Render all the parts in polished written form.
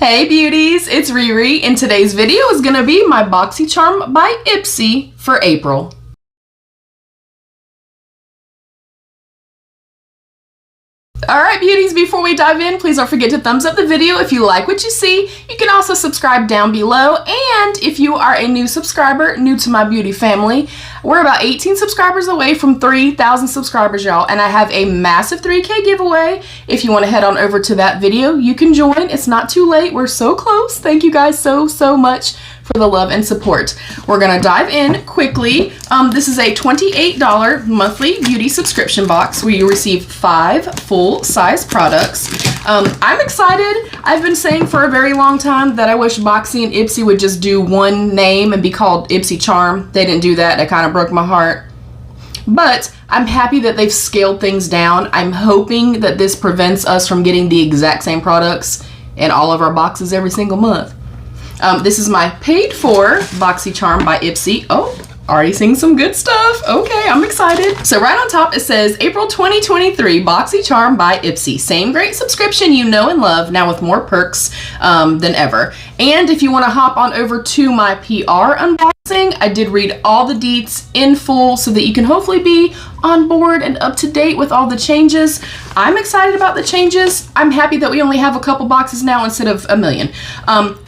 Hey beauties, it's Riri, and today's video is going to be my BOXYCHARM by IPSY for April. Alright beauties, before we dive in, please don't forget to thumbs up the video if you like what you see. You can also subscribe down below, and if you are a new subscriber, new to my beauty family, we're about 18 subscribers away from 3,000 subscribers, y'all, and I have a massive 3K giveaway. If you want to head on over to that video, you can join. It's not too late. We're so close. Thank you guys so much for the love and support. We're gonna dive in quickly. This is a $28 monthly beauty subscription box where you receive 5 full-size products. I'm excited. I've been saying for a very long time that I wish Boxy and IPSY would just do one name and be called BOXYCHARM. They didn't do that. That kind of broke my heart. But I'm happy that they've scaled things down. I'm hoping that this prevents us from getting the exact same products in all of our boxes every single month. This is my paid for BOXYCHARM by IPSY. Oh, already seeing some good stuff. Okay, I'm excited. So right on top it says April 2023 BOXYCHARM by IPSY. Same great subscription you know and love, now with more perks than ever. And if you want to hop on over to my PR unboxing, I did read all the deets in full so that you can hopefully be on board and up to date with all the changes. I'm excited about the changes. I'm happy that we only have a couple boxes now instead of a million.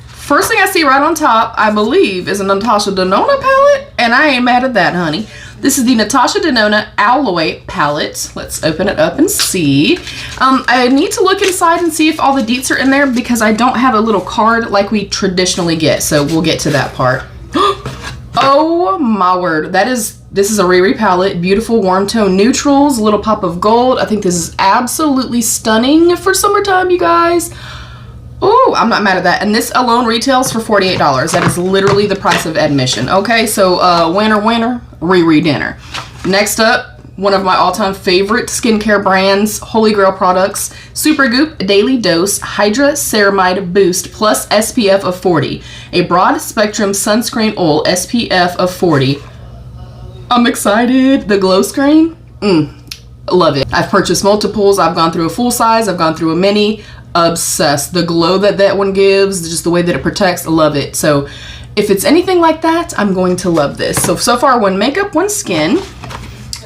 First thing I see right on top, I believe, is a Natasha Denona palette, and I ain't mad at that, honey. This is the Natasha Denona Alloy palette. Let's open it up and see. I need to look inside and see if all the deets are in there because I don't have a little card like we traditionally get, so we'll get to that part. Oh my word, this is a Riri palette. Beautiful warm tone neutrals, a little pop of gold. I think this is absolutely stunning for summertime, you guys. Oh, I'm not mad at that. And this alone retails for $48. That is literally the price of admission. Okay, so winner, Riri dinner. Next up, one of my all-time favorite skincare brands, Holy Grail products, Supergoop Daily Dose Hydra Ceramide Boost plus SPF of 40. A broad spectrum sunscreen oil, SPF of 40. I'm excited. The glow screen, love it. I've purchased multiples. I've gone through a full size. I've gone through a mini. Obsessed. The glow that one gives, just the way that it protects, I love it. So if it's anything like that, I'm going to love this. So far, one makeup, one skin.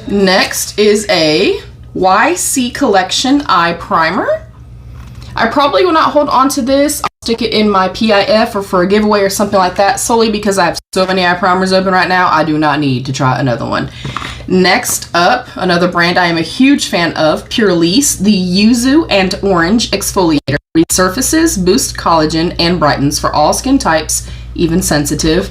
Next is a YC Collection Eye Primer. I probably will not hold on to this. I'll stick it in my PIF or for a giveaway or something like that, solely because I have so many eye primers open right now. I do not need to try another one. Next up, another brand I am a huge fan of, Purlisse, the Yuzu and Orange Exfoliator. Resurfaces, boosts collagen, and brightens for all skin types, even sensitive.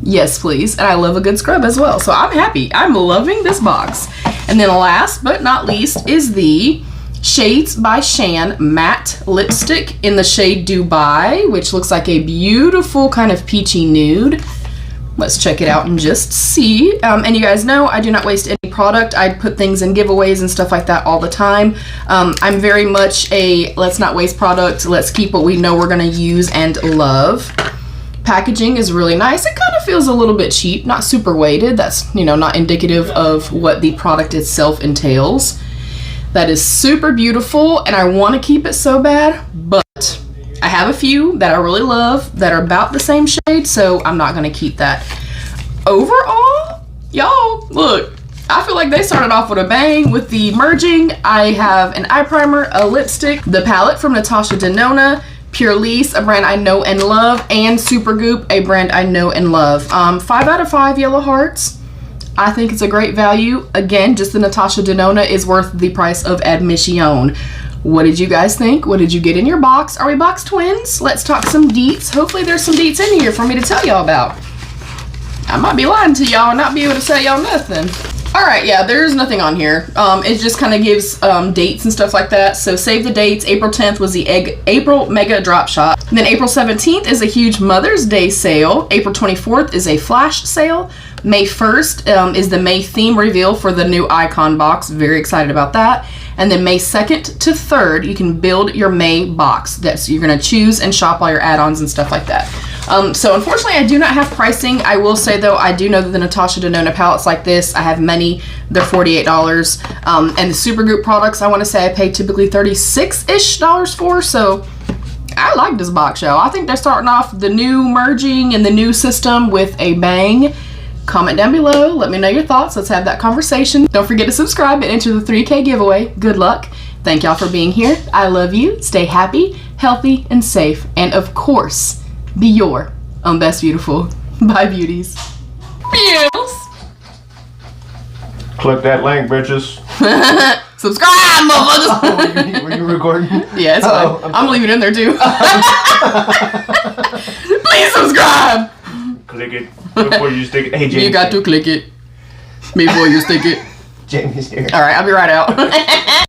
Yes, please. And I love a good scrub as well. So I'm happy. I'm loving this box. And then last but not least is the Shades by Shan matte lipstick in the shade Dubai, which looks like a beautiful kind of peachy nude. Let's check it out and just see. And you guys know I do not waste any product. I put things in giveaways and stuff like that all the time. I'm very much a let's not waste product. Let's keep what we know we're going to use and love. Packaging is really nice. It kind of feels a little bit cheap, not super weighted. That's, you know, not indicative of what the product itself entails. That is super beautiful, and I want to keep it so bad, but I have a few that I really love that are about the same shade, so I'm not going to keep that. Overall, y'all, look, I feel like they started off with a bang with the merging. I have an eye primer, a lipstick, the palette from Natasha Denona, Purlisse, a brand I know and love, and Supergoop, a brand I know and love. 5 out of 5 yellow hearts. I think it's a great value. Again, just the Natasha Denona is worth the price of admission. What did you guys think? What did you get in your box? Are we box twins? Let's talk some deets. Hopefully there's some deets in here for me to tell y'all about. I might be lying to y'all and not be able to tell y'all nothing. Alright, yeah, there's nothing on here. It just kind of gives dates and stuff like that. So save the dates. April 10th was the April Mega Drop Shop. And then April 17th is a huge Mother's Day sale. April 24th is a flash sale. May 1st is the May theme reveal for the new icon box. Very excited about that. And then May 2nd to 3rd, you can build your May box. You're going to choose and shop all your add-ons and stuff like that. So unfortunately, I do not have pricing. I will say, though, I do know that the Natasha Denona palettes like this, I have many. They're $48. And the Supergoop products, I want to say I pay typically $36-ish for. So I like this box show. I think they're starting off the new merging and the new system with a bang. Comment down below. Let me know your thoughts. Let's have that conversation. Don't forget to subscribe and enter the 3K giveaway. Good luck. Thank y'all for being here. I love you. Stay happy, healthy, and safe. And of course, be your own best beautiful. Bye, beauties. Beauties. Click that link, bitches. Subscribe, motherfuckers. Were you recording? Yeah, it's fine. I'm leaving it in there too. Please subscribe. Click it before you stick it. Hey, James. You got to click it before you stick it. Jamie's here. All right, I'll be right out.